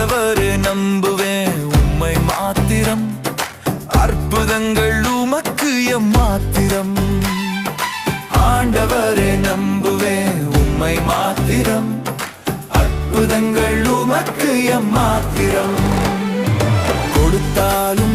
ஆண்டவரே நம்புவேன் உம்மை மாத்திரம், அற்புதங்கள் உமக்கு எம்மாத்திரம். ஆண்டவரே நம்புவேன் உம்மை மாத்திரம், அற்புதங்கள் உமக்கு எம்மாத்திரம். கொடுத்தாலும்